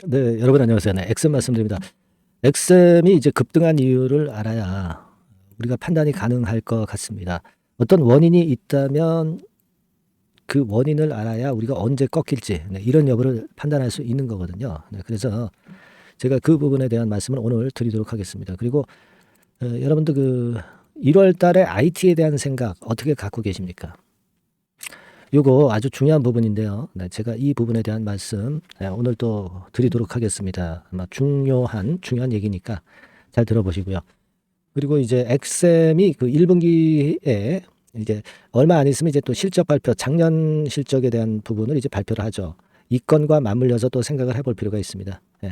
네, 여러분 안녕하세요. 네, 엑셈 말씀드립니다. 엑셈이 이제 급등한 이유를 알아야 우리가 판단이 가능할 것 같습니다. 어떤 원인이 있다면 그 원인을 알아야 우리가 언제 꺾일지, 네, 이런 여부를 판단할 수 있는 거거든요. 네, 그래서 제가 그 부분에 대한 말씀을 오늘 드리도록 하겠습니다. 그리고 여러분들 그 1월 달에 IT에 대한 생각 어떻게 갖고 계십니까? 요거 아주 중요한 부분인데요. 네, 제가 이 부분에 대한 말씀 오늘 또 드리도록 하겠습니다. 아마 중요한 얘기니까 잘 들어보시고요. 그리고 이제 엑셈이 그 1분기에 이제 얼마 안 있으면 이제 또 실적 발표, 작년 실적에 대한 부분을 이제 발표를 하죠. 이 건과 맞물려서 또 생각을 해볼 필요가 있습니다. 네.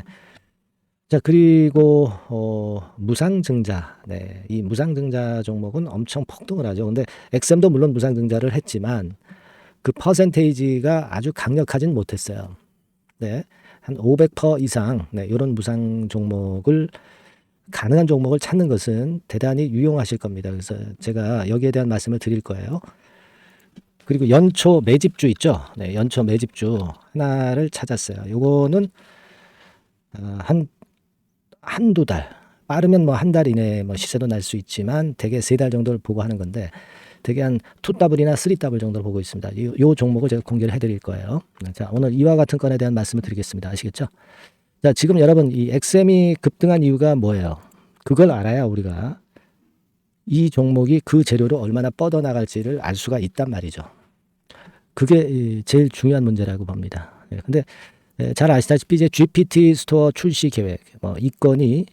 자, 그리고 무상증자. 네, 이 무상증자 종목은 엄청 폭등을 하죠. 근데 엑셈도 물론 무상증자를 했지만 그 퍼센테이지가 아주 강력하진 못했어요. 네. 한 500% 이상, 네, 이런 무상 종목을, 가능한 종목을 찾는 것은 대단히 유용하실 겁니다. 그래서 제가 여기에 대한 말씀을 드릴 거예요. 그리고 연초 매집주 있죠? 네, 연초 매집주 하나를 찾았어요. 요거는 한두 달, 빠르면 뭐 한 달 이내에 뭐 시세도 날 수 있지만 대개 3달 정도를 보고 하는 건데 대개 한 2더블이나 3더블 정도를 보고 있습니다. 요 종목을 제가 공개를 해드릴 거예요. 자, 오늘 이와 같은 건에 대한 말씀을 드리겠습니다. 아시겠죠? 자, 지금 여러분 이 엑셈이 급등한 이유가 뭐예요? 그걸 알아야 우리가 이 종목이 그 재료로 얼마나 뻗어나갈지를 알 수가 있단 말이죠. 그게 제일 중요한 문제라고 봅니다. 근데 잘 아시다시피 이제 GPT 스토어 출시 계획, 이 건이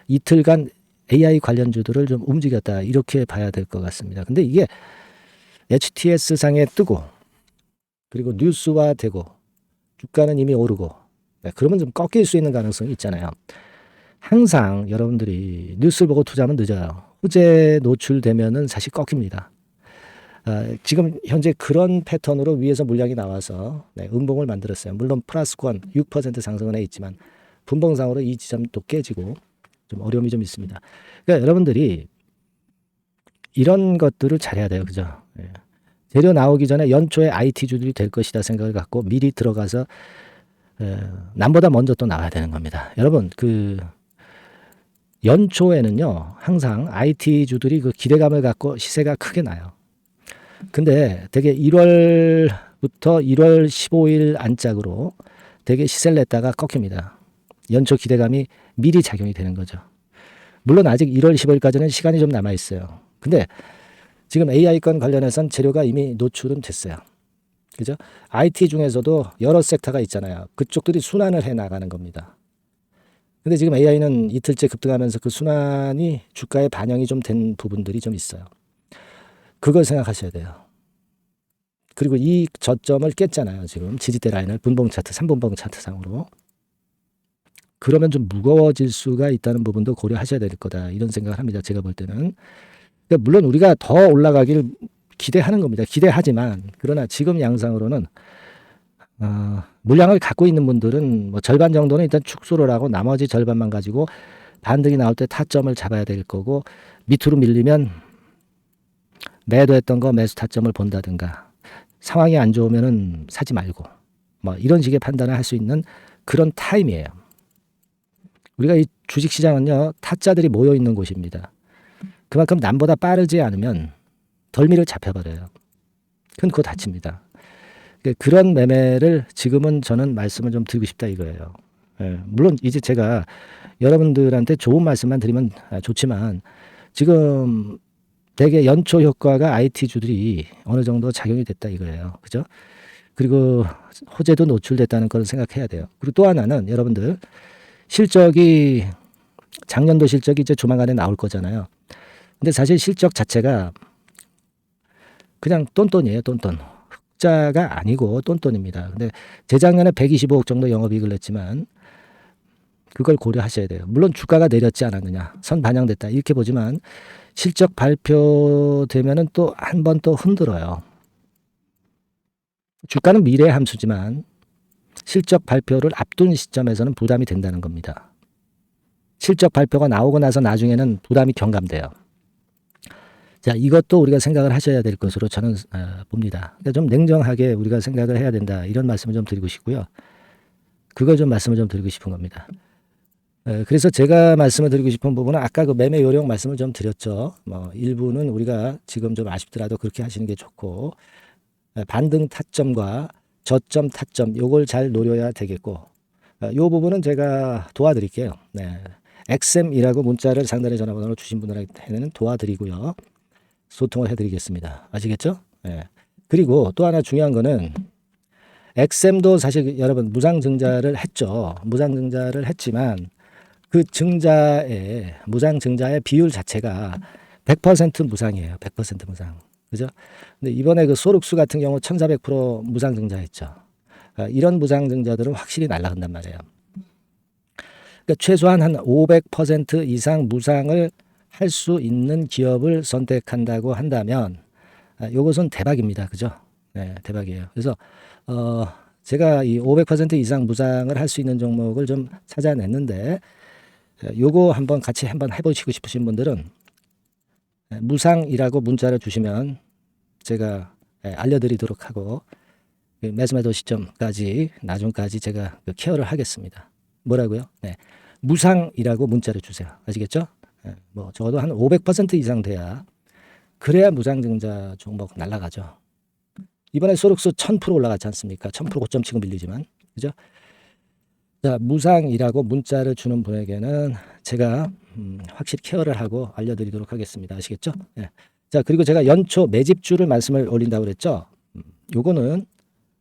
이틀간 AI 관련주들을 좀 움직였다, 이렇게 봐야 될 것 같습니다. 근데 이게 HTS 상에 뜨고 그리고 뉴스화되고 주가는 이미 오르고, 그러면 좀 꺾일 수 있는 가능성이 있잖아요. 항상 여러분들이 뉴스를 보고 투자하면 늦어요. 호재에 노출되면은 사실 꺾입니다. 지금 현재 그런 패턴으로 위에서 물량이 나와서 음봉을 만들었어요. 물론 플러스권 6% 상승은 해 있지만 분봉상으로 이 지점도 깨지고 좀 어려움이 좀 있습니다. 그러니까 여러분들이 이런 것들을 잘해야 돼요. 그죠? 예. 재료 나오기 전에 연초에 IT주들이 될 것이다 생각을 갖고 미리 들어가서 남보다 먼저 또 나와야 되는 겁니다. 여러분, 그 연초에는요, 항상 IT주들이 그 기대감을 갖고 시세가 크게 나요. 근데 되게 1월부터 1월 15일 안짝으로 되게 시세를 냈다가 꺾입니다. 연초 기대감이 미리 작용이 되는 거죠. 물론 아직 1월 15일까지는 시간이 좀 남아 있어요. 근데 지금 AI 건 관련해선 재료가 이미 노출은 됐어요. 그죠? IT 중에서도 여러 섹터가 있잖아요. 그쪽들이 순환을 해 나가는 겁니다. 근데 지금 AI는 이틀째 급등하면서 그 순환이 주가에 반영이 좀 된 부분들이 좀 있어요. 그걸 생각하셔야 돼요. 그리고 이 저점을 깼잖아요. 지금 지지대 라인을 분봉 차트, 3분봉 차트 상으로. 그러면 좀 무거워질 수가 있다는 부분도 고려하셔야 될 거다, 이런 생각을 합니다. 제가 볼 때는. 그러니까 물론 우리가 더 올라가길 기대하는 겁니다. 기대하지만 그러나 지금 양상으로는 물량을 갖고 있는 분들은 뭐 절반 정도는 일단 축소를 하고 나머지 절반만 가지고 반등이 나올 때 타점을 잡아야 될 거고, 밑으로 밀리면 매도했던 거 매수 타점을 본다든가, 상황이 안 좋으면은 사지 말고, 뭐 이런 식의 판단을 할 수 있는 그런 타임이에요. 우리가 이 주식시장은요, 타짜들이 모여 있는 곳입니다. 그만큼 남보다 빠르지 않으면 덜미를 잡혀버려요. 그건 그거 다칩니다. 그런 매매를 지금은 저는 말씀을 좀 드리고 싶다 이거예요. 물론 이제 제가 여러분들한테 좋은 말씀만 드리면 좋지만 지금 되게 연초 효과가 IT주들이 어느 정도 작용이 됐다 이거예요. 그죠? 그리고 호재도 노출됐다는 걸 생각해야 돼요. 그리고 또 하나는 여러분들 실적이, 작년도 실적이 이제 조만간에 나올 거잖아요. 근데 사실 실적 자체가 그냥 똔똔이에요. 똔똔. 흑자가 아니고 똔똔입니다. 근데 재작년에 125억 정도 영업이익을 냈지만 그걸 고려하셔야 돼요. 물론 주가가 내렸지 않았느냐, 선 반영됐다 이렇게 보지만 실적 발표되면은 또 한 번 또 흔들어요. 주가는 미래의 함수지만 실적 발표를 앞둔 시점에서는 부담이 된다는 겁니다. 실적 발표가 나오고 나서 나중에는 부담이 경감돼요. 자, 이것도 우리가 생각을 하셔야 될 것으로 저는 봅니다. 그러니까 좀 냉정하게 우리가 생각을 해야 된다, 이런 말씀을 좀 드리고 싶고요. 그걸 좀 말씀을 좀 드리고 싶은 겁니다. 그래서 제가 말씀을 드리고 싶은 부분은 아까 그 매매 요령 말씀을 좀 드렸죠. 뭐 일부는 우리가 지금 좀 아쉽더라도 그렇게 하시는 게 좋고, 반등 타점과 저점 타점 요걸 잘 노려야 되겠고, 요 부분은 제가 도와드릴게요. 네. XM이라고 문자를 상단에 전화번호로 주신 분들한테는 도와드리고요. 소통을 해드리겠습니다. 아시겠죠? 네. 그리고 또 하나 중요한 거는 XM도 사실 여러분 무상증자를 했죠. 무상증자를 했지만 그 무상증자의 비율 자체가 100% 무상이에요. 100% 무상. 그죠? 근데 이번에 그 소륵수 같은 경우 1400% 무상증자했죠. 이런 무상증자들은 확실히 날아간단 말이에요. 그러니까 최소한 한 500% 이상 무상을 할 수 있는 기업을 선택한다고 한다면 이것은 대박입니다. 그죠? 네, 대박이에요. 그래서 제가 이 500% 이상 무상을 할 수 있는 종목을 좀 찾아냈는데 요거 한번 같이 한번 해보시고 싶으신 분들은 무상이라고 문자를 주시면 제가 알려드리도록 하고 매수매도 시점까지 나중까지 제가 케어를 하겠습니다. 뭐라고요? 네. 무상이라고 문자를 주세요. 아시겠죠? 뭐 적어도 한 500% 이상 돼야 그래야 무상증자 종목 날라가죠. 이번에 소륵수 1000% 올라갔지 않습니까? 1000% 고점 치고 밀리지만. 그죠? 자, 무상이라고 문자를 주는 분에게는 제가 확실히 케어를 하고 알려드리도록 하겠습니다. 아시겠죠? 네. 자, 그리고 제가 연초 매집주를 말씀을 올린다고 그랬죠? 요거는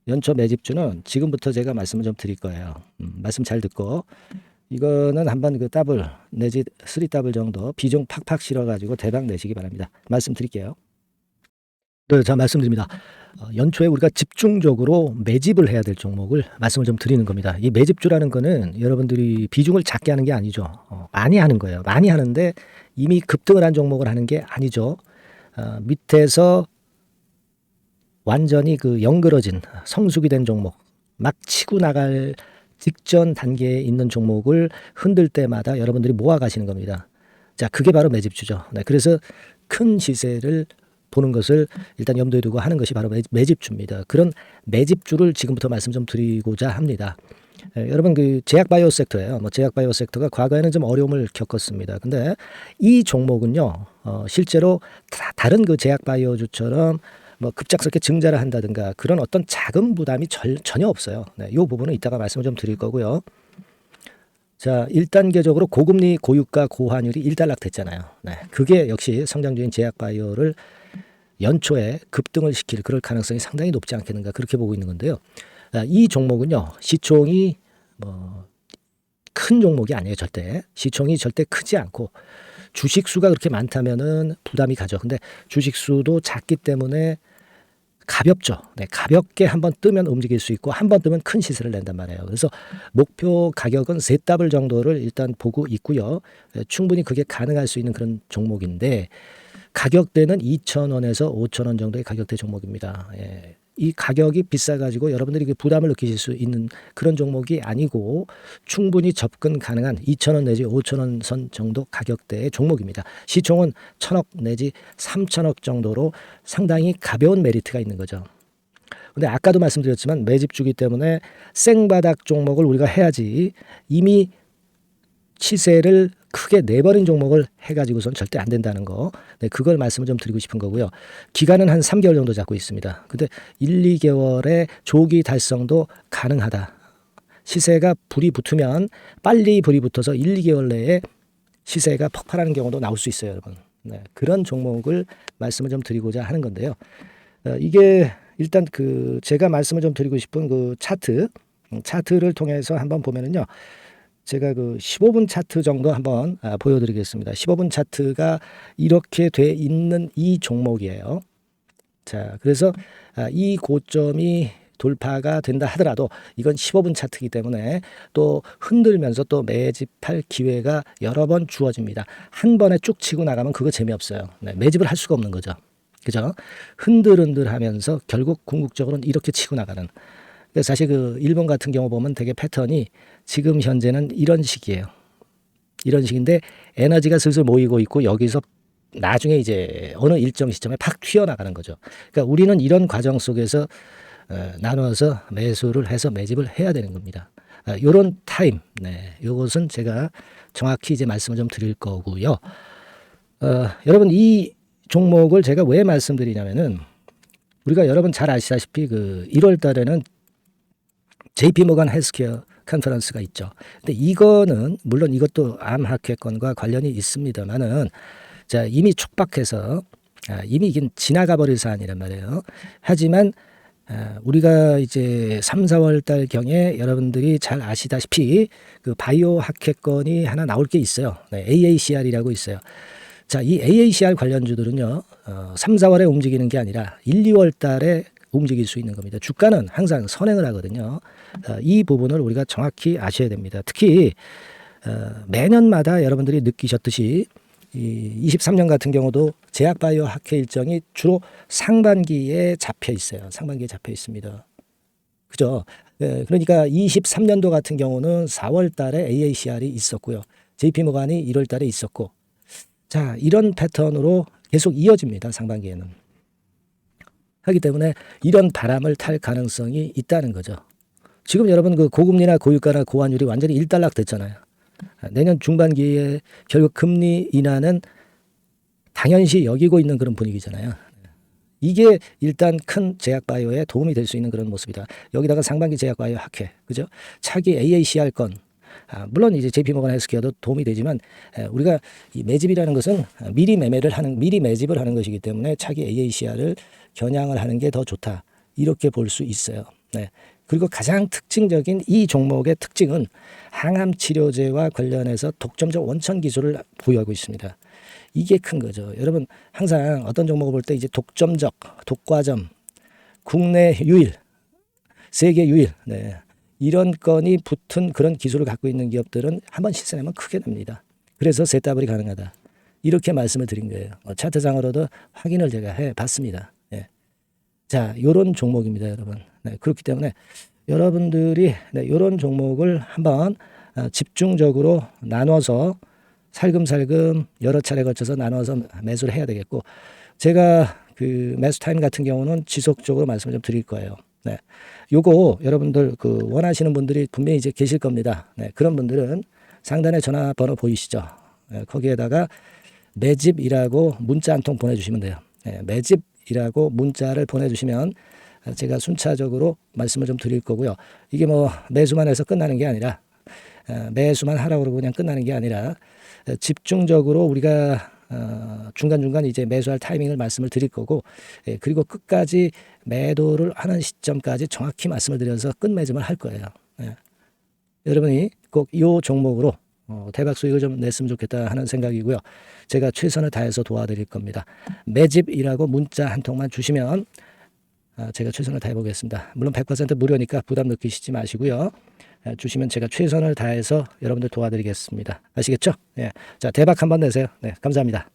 연초 매집주는 지금부터 제가 말씀을 좀 드릴 거예요. 말씀 잘 듣고 이거는 한번 그 더블 내지 3더블 정도 비중 팍팍 실어가지고 대박 내시기 바랍니다. 말씀드릴게요. 네, 자 말씀드립니다. 연초에 우리가 집중적으로 매집을 해야 될 종목을 말씀을 좀 드리는 겁니다. 이 매집주라는 거는 여러분들이 비중을 작게 하는 게 아니죠. 많이 하는 거예요. 많이 하는데 이미 급등을 한 종목을 하는 게 아니죠. 밑에서 완전히 그 영그러진 성숙이 된 종목, 막 치고 나갈 직전 단계에 있는 종목을 흔들 때마다 여러분들이 모아 가시는 겁니다. 자, 그게 바로 매집주죠. 네, 그래서 큰 시세를 보는 것을 일단 염두에 두고 하는 것이 바로 매집주입니다. 그런 매집주를 지금부터 말씀 좀 드리고자 합니다. 여러분 그 제약바이오 섹터예요. 뭐 제약바이오 섹터가 과거에는 좀 어려움을 겪었습니다. 근데 이 종목은요, 실제로 다른 그 제약바이오주처럼 뭐 급작스럽게 증자를 한다든가 그런 어떤 자금 부담이 전혀 없어요. 네, 이 부분은 이따가 말씀을 좀 드릴 거고요. 자, 1단계적으로 고금리, 고유가, 고환율이 일단락됐잖아요. 네, 그게 역시 성장주인 제약바이오를 연초에 급등을 시킬 그럴 가능성이 상당히 높지 않겠는가 그렇게 보고 있는 건데요. 이 종목은요, 시총이 뭐 큰 종목이 아니에요. 절대 시총이 절대 크지 않고 주식 수가 그렇게 많다면은 부담이 가죠. 근데 주식 수도 작기 때문에 가볍죠. 네, 가볍게 한번 뜨면 움직일 수 있고 한번 뜨면 큰 시세를 낸단 말이에요. 그래서 목표 가격은 3더블 정도를 일단 보고 있고요. 충분히 그게 가능할 수 있는 그런 종목인데 가격대는 2,000원에서 5,000원 정도의 가격대 종목입니다. 예. 이 가격이 비싸가지고 여러분들이 부담을 느끼실 수 있는 그런 종목이 아니고 충분히 접근 가능한 2,000원 내지 5,000원 선 정도 가격대의 종목입니다. 시총은 1,000억 내지 3,000억 정도로 상당히 가벼운 메리트가 있는 거죠. 근데 아까도 말씀드렸지만 매집주기 때문에 생바닥 종목을 우리가 해야지 이미 시세를 크게 내버린 종목을 해가지고선 절대 안 된다는 거. 네, 그걸 말씀을 좀 드리고 싶은 거고요. 기간은 한 3개월 정도 잡고 있습니다. 근데 1, 2개월의 조기 달성도 가능하다. 시세가 불이 붙으면 빨리 불이 붙어서 1, 2개월 내에 시세가 폭발하는 경우도 나올 수 있어요, 여러분. 네, 그런 종목을 말씀을 좀 드리고자 하는 건데요. 이게 일단 그 제가 말씀을 좀 드리고 싶은 그 차트를 통해서 한번 보면은요. 제가 그 15분 차트 정도 한번 보여드리겠습니다. 15분 차트가 이렇게 돼 있는 이 종목이에요. 자, 그래서 이 고점이 돌파가 된다 하더라도 이건 15분 차트이기 때문에 또 흔들면서 또 매집할 기회가 여러 번 주어집니다. 한 번에 쭉 치고 나가면 그거 재미없어요. 네, 매집을 할 수가 없는 거죠. 그죠? 흔들흔들하면서 결국 궁극적으로는 이렇게 치고 나가는. 사실 그 일본 같은 경우 보면 되게 패턴이 지금 현재는 이런 식이에요. 이런 식인데 에너지가 슬슬 모이고 있고 여기서 나중에 이제 어느 일정 시점에 팍 튀어나가는 거죠. 그러니까 우리는 이런 과정 속에서 나눠서 매수를 해서 매집을 해야 되는 겁니다. 요런 타임, 네, 요것은 제가 정확히 이제 말씀을 좀 드릴 거고요. 여러분 이 종목을 제가 왜 말씀드리냐면은 우리가 여러분 잘 아시다시피 그 1월 달에는 JP 모간 헬스케어 컨퍼런스가 있죠. 근데 이거는 물론 이것도 암 학회권과 관련이 있습니다만은 자, 이미 촉박해서 이미 이긴 지나가 버릴 사안이란 말이에요. 하지만 우리가 이제 3, 4월 달 경에 여러분들이 잘 아시다시피 그 바이오 학회권이 하나 나올 게 있어요. 네, AACR이라고 있어요. 자, 이 AACR 관련주들은요, 3, 4월에 움직이는 게 아니라 1, 2월 달에 움직일 수 있는 겁니다. 주가는 항상 선행을 하거든요. 이 부분을 우리가 정확히 아셔야 됩니다. 특히 매년마다 여러분들이 느끼셨듯이 이 23년 같은 경우도 제약바이오 학회 일정이 주로 상반기에 잡혀 있어요. 상반기에 잡혀 있습니다. 그죠? 그러니까 23년도 같은 경우는 4월 달에 AACR이 있었고요. JP모간이 1월 달에 있었고, 자, 이런 패턴으로 계속 이어집니다. 상반기에는. 하기 때문에 이런 바람을 탈 가능성이 있다는 거죠. 지금 여러분 그 고금리나 고유가나 고환율이 완전히 일단락 됐잖아요. 내년 중반기에 결국 금리 인하는 당연시 여기고 있는 그런 분위기잖아요. 이게 일단 큰 제약바이오에 도움이 될 수 있는 그런 모습이다. 여기다가 상반기 제약바이오 학회, 그죠? 차기 AACR 건, 물론 이제 JP모건 헬스케어도 도움이 되지만 우리가 이 매집이라는 것은 미리 매집을 하는 것이기 때문에 차기 AACR을 겨냥을 하는 게 더 좋다. 이렇게 볼 수 있어요. 네. 그리고 가장 특징적인 이 종목의 특징은 항암 치료제와 관련해서 독점적 원천 기술을 보유하고 있습니다. 이게 큰 거죠. 여러분 항상 어떤 종목을 볼 때 이제 독점적, 독과점, 국내 유일, 세계 유일, 네. 이런 건이 붙은 그런 기술을 갖고 있는 기업들은 한번 실수하면 크게 됩니다. 그래서 세더블이 가능하다. 이렇게 말씀을 드린 거예요. 차트상으로도 확인을 제가 해봤습니다. 네. 자, 요런 종목입니다, 여러분. 네, 그렇기 때문에 여러분들이 이런 종목을 한번 집중적으로 나눠서 살금살금 여러 차례 거쳐서 나눠서 매수를 해야 되겠고, 제가 그 매수 타임 같은 경우는 지속적으로 말씀을 좀 드릴 거예요. 네, 요거 여러분들 그 원하시는 분들이 분명히 이제 계실 겁니다. 네, 그런 분들은 상단에 전화번호 보이시죠? 네, 거기에다가 매집이라고 문자 한 통 보내주시면 돼요. 네, 매집이라고 문자를 보내주시면 제가 순차적으로 말씀을 좀 드릴 거고요. 이게 뭐 매수만 해서 끝나는 게 아니라 매수만 하라고 그러고 그냥 끝나는 게 아니라 집중적으로 우리가 중간중간 이제 매수할 타이밍을 말씀을 드릴 거고, 그리고 끝까지 매도를 하는 시점까지 정확히 말씀을 드려서 끝매짐을 할 거예요. 여러분이 꼭 이 종목으로 대박 수익을 좀 냈으면 좋겠다 하는 생각이고요. 제가 최선을 다해서 도와드릴 겁니다. 매집이라고 문자 한 통만 주시면 제가 최선을 다해 보겠습니다. 물론 100% 무료니까 부담 느끼시지 마시고요. 주시면 제가 최선을 다해서 여러분들 도와드리겠습니다. 아시겠죠? 예. 자, 대박 한번 내세요. 네, 감사합니다.